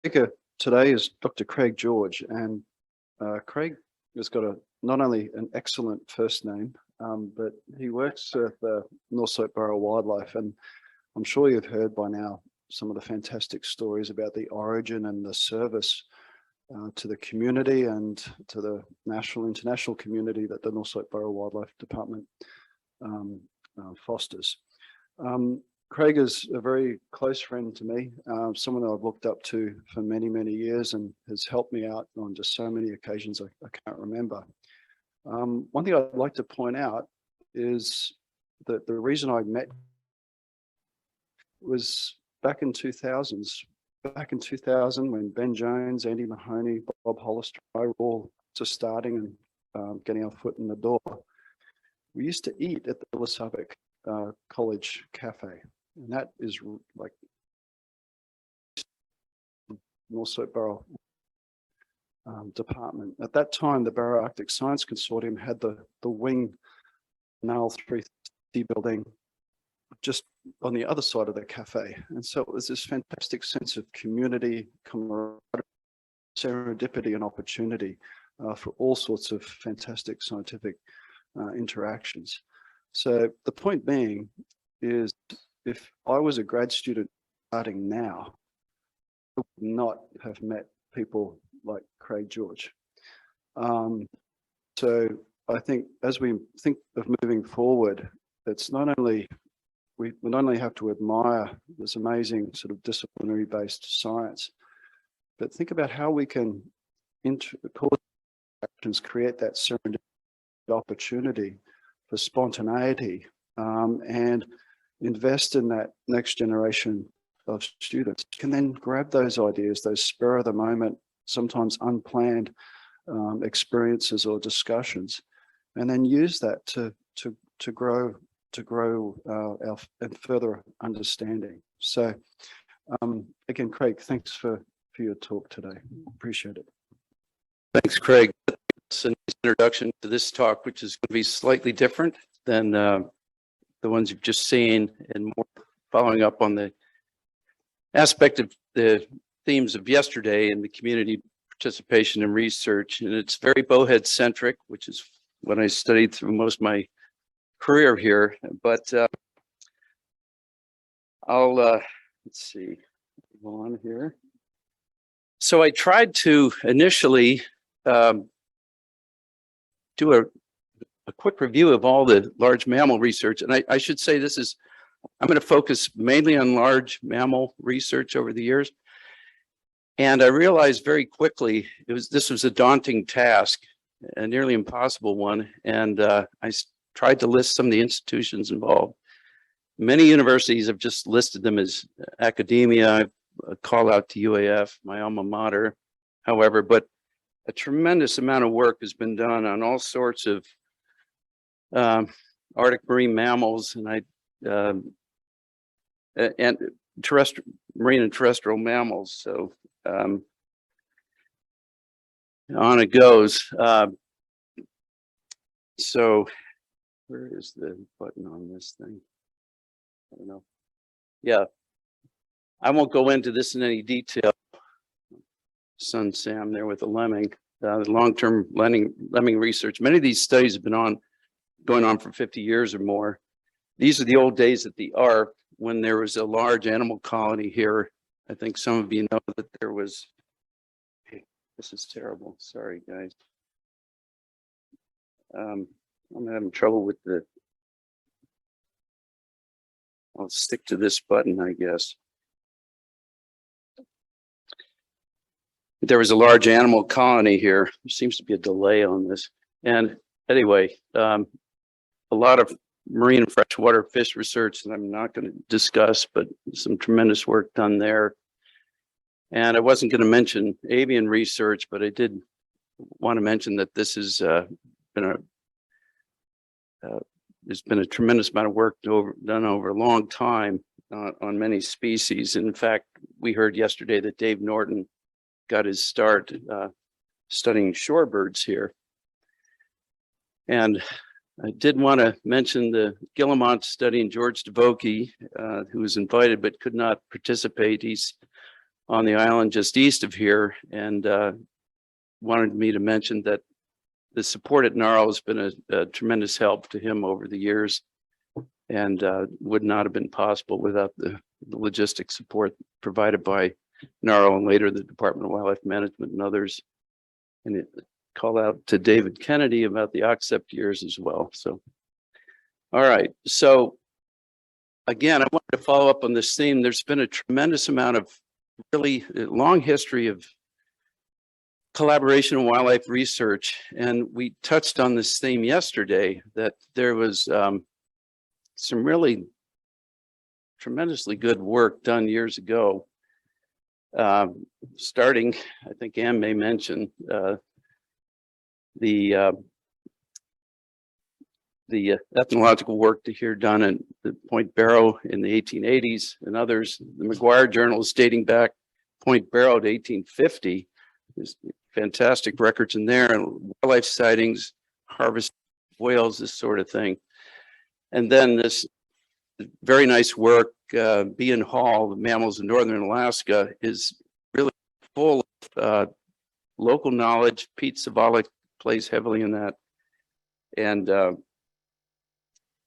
speaker today is Dr. Craig George, and Craig has got not only an excellent first name, but he works at the North Slope Borough Wildlife, and I'm sure you've heard by now some of the fantastic stories about the origin and the service to the community and to the national, international community that the North Slope Borough Wildlife Department fosters. Craig is a very close friend to me, someone that I've looked up to for many, many years and has helped me out on just so many occasions I can't remember. One thing I'd like to point out is that the reason I met was back in 2000s. Back in 2000, when Ben Jones, Andy Mahoney, Bob Hollister, I were all just starting and getting our foot in the door, we used to eat at the Philosophic College Cafe. And that is like North Slope Borough Department. At that time, the Borough Arctic Science Consortium had the wing NAL 360 building just on the other side of the cafe. And so it was this fantastic sense of community, camaraderie, serendipity and opportunity for all sorts of fantastic scientific interactions. So the point being is, if I was a grad student starting now, I would not have met people like Craig George. So I think as we think of moving forward, it's not only, we not only have to admire this amazing sort of disciplinary based science, but think about how we can create that serendipity opportunity for spontaneity and invest in that next generation of students. Can then grab those ideas, those spur of the moment, sometimes unplanned experiences or discussions, and then use that to grow our and further understanding. So again, Craig, thanks for your talk today. Appreciate it. Thanks, Craig. That's an introduction to this talk, which is going to be slightly different than the ones you've just seen, and more following up on the aspect of the themes of yesterday and the community participation and research. And it's very bowhead centric, which is what I studied through most of my career here. But I'll let's see, go on here. So I tried to initially do a quick review of all the large mammal research. And I should say this is, I'm going to focus mainly on large mammal research over the years. And I realized very quickly this was a daunting task, a nearly impossible one. And I tried to list some of the institutions involved. Many universities have just listed them as academia. I call out to UAF, my alma mater, however, but a tremendous amount of work has been done on all sorts of Arctic marine mammals and terrestrial, marine and terrestrial mammals. So on it goes. So where is the button on this thing? I don't know. Yeah, I won't go into this in any detail. Son Sam there with the lemming, the long-term lemming research. Many of these studies have been going on for 50 years or more. These are the old days at the ARP when there was a large animal colony here. I think some of you know that there was, hey, this is terrible. Sorry, guys. I'm having trouble with I'll stick to this button, I guess. There was a large animal colony here. There seems to be a delay on this. And anyway, a lot of marine and freshwater fish research that I'm not going to discuss, but some tremendous work done there. And I wasn't going to mention avian research, but I did want to mention that this has there's been a tremendous amount of work done over a long time on many species. And in fact, we heard yesterday that Dave Norton got his start studying shorebirds here. And I did want to mention the Guillemot study and George DeVokie, who was invited but could not participate. He's on the island just east of here, and wanted me to mention that the support at NARL has been a tremendous help to him over the years, and would not have been possible without the logistic support provided by NARL and later the Department of Wildlife Management and others. And it call out to David Kennedy about the Occept years as well. So, all right. So again, I wanted to follow up on this theme. There's been a tremendous amount of really long history of collaboration in wildlife research. And we touched on this theme yesterday, that there was some really tremendously good work done years ago. Starting, I think Ann may mention the ethnological work to here done at the Point Barrow in the 1880s and others. The McGuire journals dating back Point Barrow to 1850. There's fantastic records in there, and wildlife sightings, harvest whales, this sort of thing. And then this very nice work, Bee and Hall, the mammals in northern Alaska, is really full of local knowledge. Pete Zavala plays heavily in that. And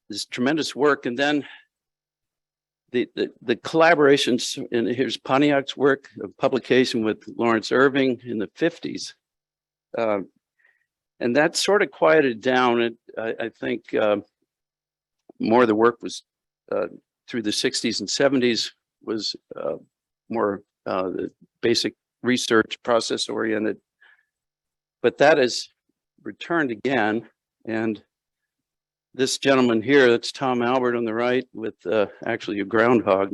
this tremendous work. And then the collaborations, and here's Pontiac's work, a publication with Lawrence Irving in the 50s. And that sort of quieted down. I think more of the work was through the 60s and 70s was more the basic research process oriented. But that has returned again. And this gentleman here, that's Tom Albert on the right, with actually a groundhog,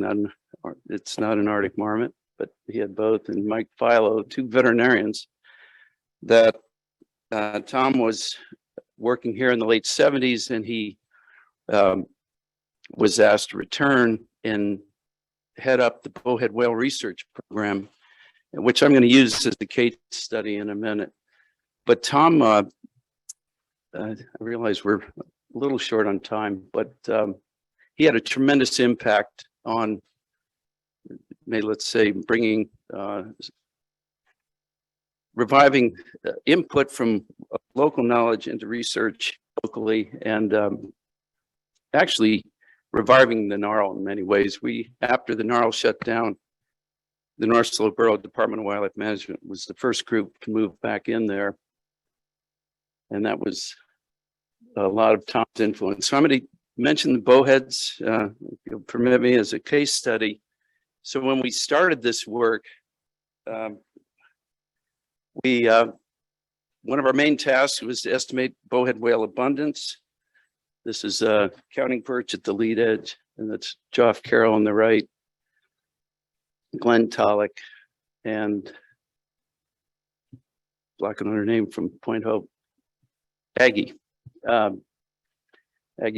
it's not an Arctic marmot, but he had both, and Mike Philo, two veterinarians that Tom was working here in the late 70s, and he was asked to return and head up the bowhead whale research program, which I'm going to use as the case study in a minute. But Tom, I realize we're a little short on time, but he had a tremendous impact on, let's say, bringing, reviving input from local knowledge into research locally, and actually reviving the NARL in many ways. After the NARL shut down, the North Slope Borough Department of Wildlife Management was the first group to move back in there. And that was a lot of Tom's influence. So I'm going to mention the bowheads, if you'll permit me, as a case study. So when we started this work, one of our main tasks was to estimate bowhead whale abundance. This is counting perch at the lead edge, and that's Geoff Carroll on the right, Glenn Tolick, and blocking on her name from Point Hope, Aggie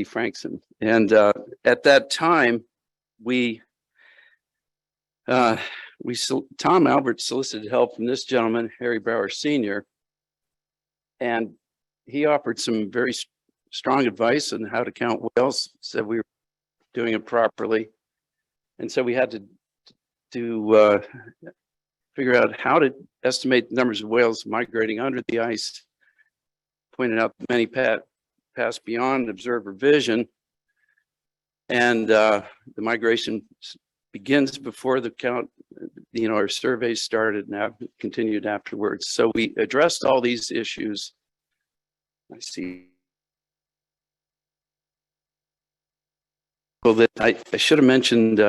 Frankson. And at that time, Tom Albert solicited help from this gentleman, Harry Brower Sr., and he offered some very strong advice on how to count whales, said we were doing it properly. And so we had to figure out how to estimate the numbers of whales migrating under the ice, pointed out many pass beyond observer vision, and the migration begins before the count, our surveys started and continued afterwards. So we addressed all these issues. I see. Well, that I should have mentioned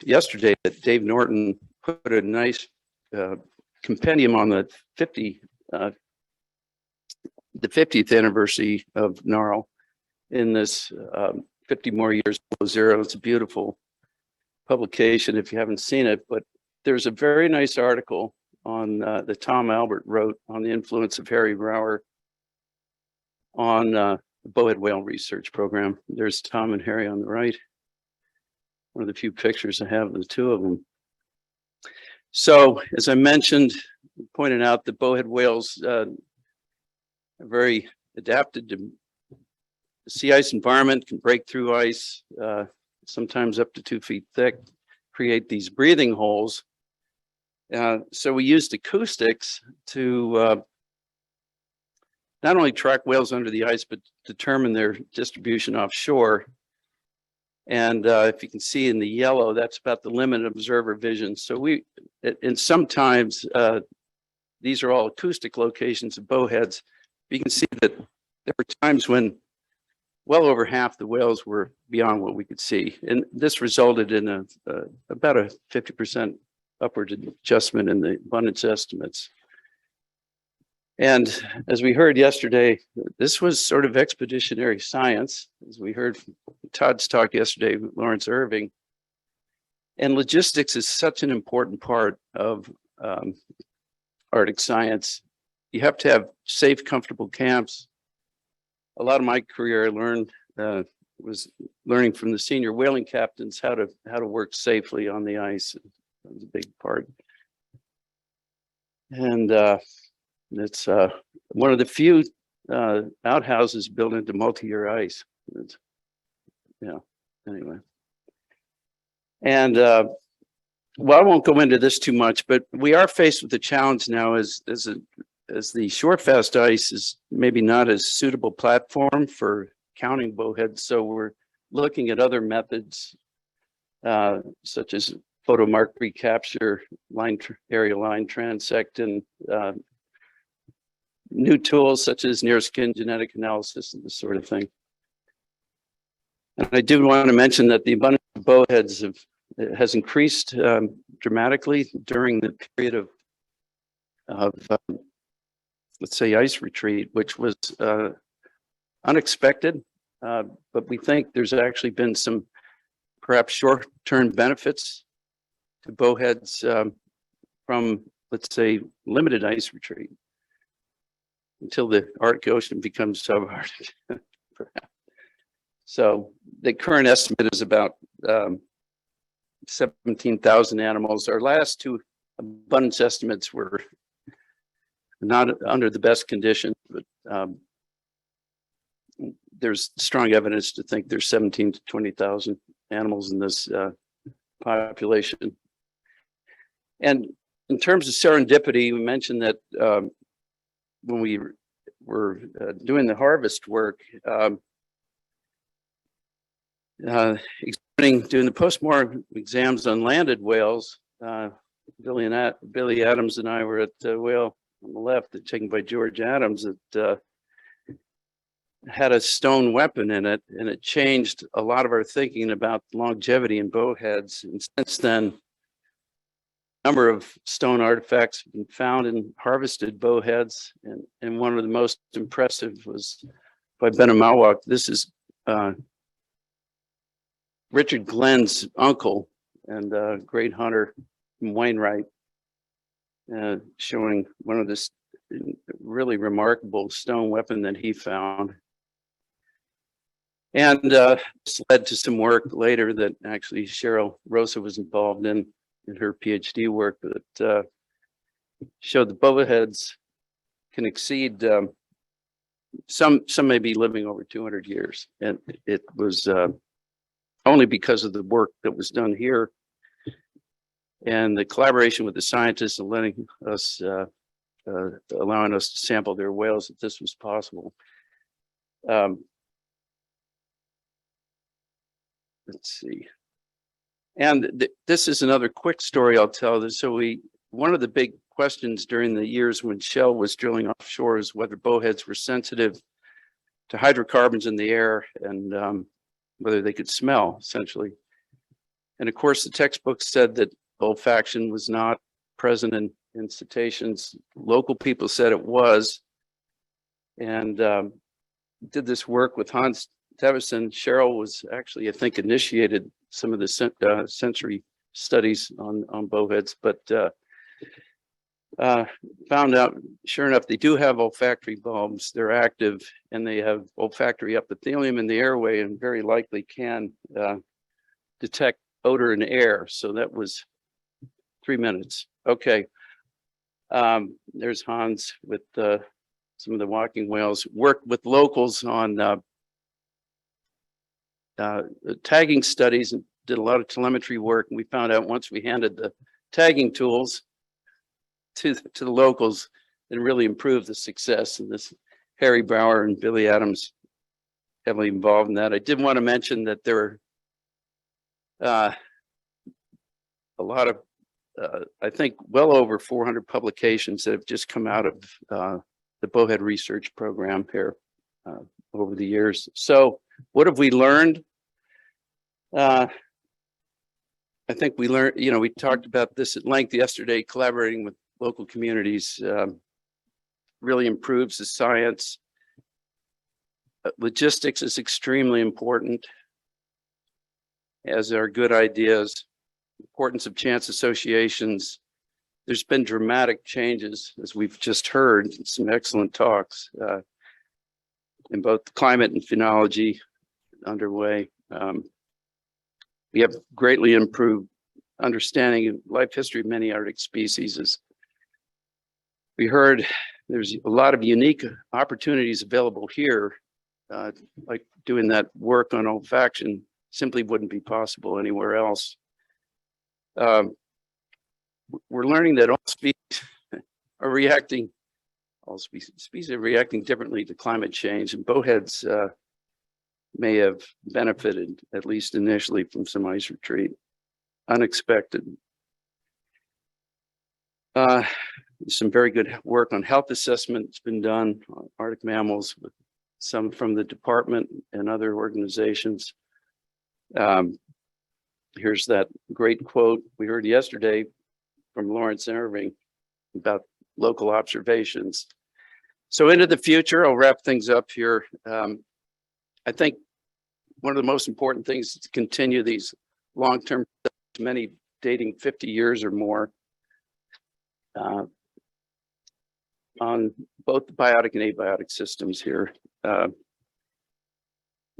yesterday that Dave Norton put a nice compendium on the 50th anniversary of NARL in this 50 more years below zero. It's a beautiful publication if you haven't seen it, but there's a very nice article on that Tom Albert wrote on the influence of Harry Brower on the bowhead whale research program. There's Tom and Harry on the right. One of the few pictures I have of the two of them. So, as I mentioned, pointed out that bowhead whales are very adapted to the sea ice environment, can break through ice, sometimes up to 2 feet thick, create these breathing holes. So we used acoustics to not only track whales under the ice, but determine their distribution offshore. And if you can see in the yellow, that's about the limit of observer vision. So and sometimes these are all acoustic locations of bowheads. You can see that there were times when well over half the whales were beyond what we could see. And this resulted in about a 50% upward adjustment in the abundance estimates. And as we heard yesterday, this was sort of expeditionary science, as we heard from Todd's talk yesterday with Lawrence Irving. And logistics is such an important part of Arctic science. You have to have safe, comfortable camps. A lot of my career I learned was learning from the senior whaling captains how to work safely on the ice. That was a big part. And it's one of the few outhouses built into multi-year ice. Yeah, anyway. And well, I won't go into this too much, but we are faced with the challenge now as the shorefast ice is maybe not a suitable platform for counting bowheads. So we're looking at other methods, such as photomark recapture, area line transect, and new tools such as near skin genetic analysis and this sort of thing. And I do want to mention that the abundance of bowheads has increased dramatically during the period of let's say ice retreat, which was unexpected, but we think there's actually been some perhaps short-term benefits to bowheads from, let's say, limited ice retreat until the Arctic Ocean becomes subarctic. So the current estimate is about 17,000 animals. Our last two abundance estimates were not under the best conditions, but there's strong evidence to think there's 17 to 20,000 animals in this population. And in terms of serendipity, we mentioned that when we were doing the harvest work, doing the postmortem exams on landed whales, Billy Adams and I were at the whale on the left, taken by George Adams, that had a stone weapon in it, and it changed a lot of our thinking about longevity in bowheads. And since then, a number of stone artifacts have been found in harvested bowheads, and one of the most impressive was by Benamawak. This is Richard Glenn's uncle and great hunter from Wainwright, showing one of this really remarkable stone weapon that he found. And this led to some work later that actually Cheryl Rosa was involved in her PhD work that showed the bowheads can exceed, some may be living over 200 years. And it was only because of the work that was done here and the collaboration with the scientists and letting us, allowing us to sample their whales, that this was possible. Let's see. And this is another quick story I'll tell. So one of the big questions during the years when Shell was drilling offshore is whether bowheads were sensitive to hydrocarbons in the air and whether they could smell, essentially. And of course, the textbook said that olfaction was not present in cetaceans. Local people said it was, and did this work with Hans Tevison. Cheryl was actually, I think, initiated some of the sensory studies on bowheads, but found out, sure enough, they do have olfactory bulbs. They're active, and they have olfactory epithelium in the airway, and very likely can detect odor in air. So that was 3 minutes. Okay. There's Hans with some of the walking whales. Worked with locals on tagging studies and did a lot of telemetry work. And we found out once we handed the tagging tools, to the locals and really improve the success. And this Harry Brower and Billy Adams heavily involved in that. I did want to mention that there were a lot of, I think, well over 400 publications that have just come out of the Bowhead Research Program here over the years. So what have we learned? I think we learned, we talked about this at length yesterday, collaborating with local communities really improves the science. Logistics is extremely important, as are good ideas. Importance of chance associations. There's been dramatic changes, as we've just heard, some excellent talks in both climate and phenology underway. We have greatly improved understanding of life history of many Arctic species. As we heard, there's a lot of unique opportunities available here, like doing that work on olfaction simply wouldn't be possible anywhere else. We're learning that all species are reacting, species are reacting differently to climate change, and bowheads may have benefited, at least initially, from some ice retreat. Unexpected. Some very good work on health assessment has been done on Arctic mammals, with some from the department and other organizations. Here's that great quote we heard yesterday from Lawrence Irving about local observations. So into the future, I'll wrap things up here. I think one of the most important things is to continue these long-term, many dating 50 years or more, on both the biotic and abiotic systems here.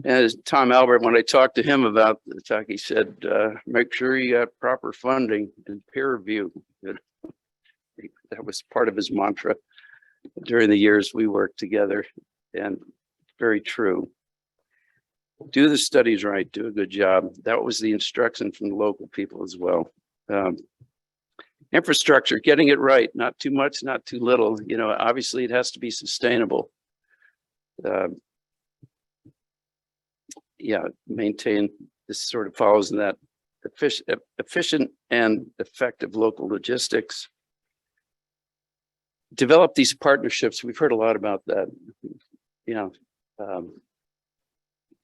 As Tom Albert, when I talked to him about the talk, he said, make sure you got proper funding and peer review. That was part of his mantra during the years we worked together, and very true. Do the studies right, do a good job. That was the instruction from the local people as well. Infrastructure, getting it right, not too much, not too little. Obviously it has to be sustainable. Maintain, this sort of follows in that efficient and effective local logistics. Develop these partnerships. We've heard a lot about that.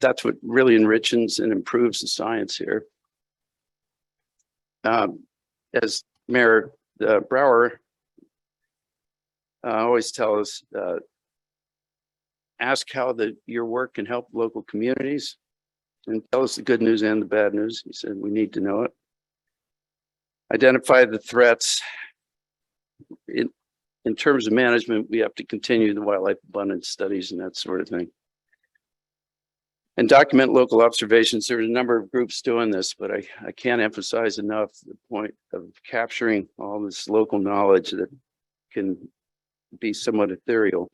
That's what really enriches and improves the science here. As Mayor Brower always tells us, ask how your work can help local communities, and tell us the good news and the bad news. He said we need to know it. Identify the threats. In terms of management, we have to continue the wildlife abundance studies and that sort of thing. And document local observations. There's a number of groups doing this, but I can't emphasize enough the point of capturing all this local knowledge that can be somewhat ethereal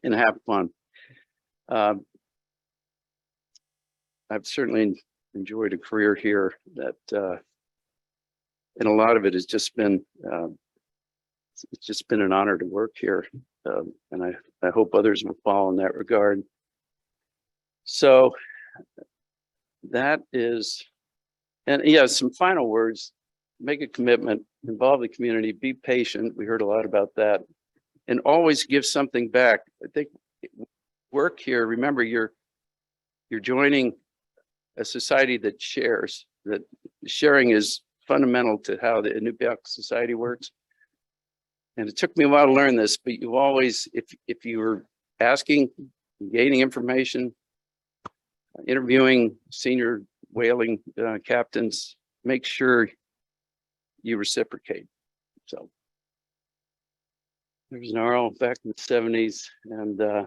and have fun. I've certainly enjoyed a career here that, and a lot of it has just been, it's just been an honor to work here. And I hope others will follow in that regard. So that is, and yeah, some final words. Make a commitment, involve the community, be patient. We heard a lot about that, and always give something back. I think work here, remember you're joining a society that shares, that sharing is fundamental to how the Inupiaq society works. And it took me a while to learn this, but you always, if you were asking, gaining information, interviewing senior whaling captains, make sure you reciprocate. So there's Gnarl back in the 70s, and I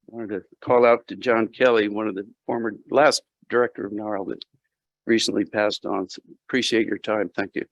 wanted to call out to John Kelly, one of the last director of Gnarl that recently passed on. So appreciate your time. Thank you.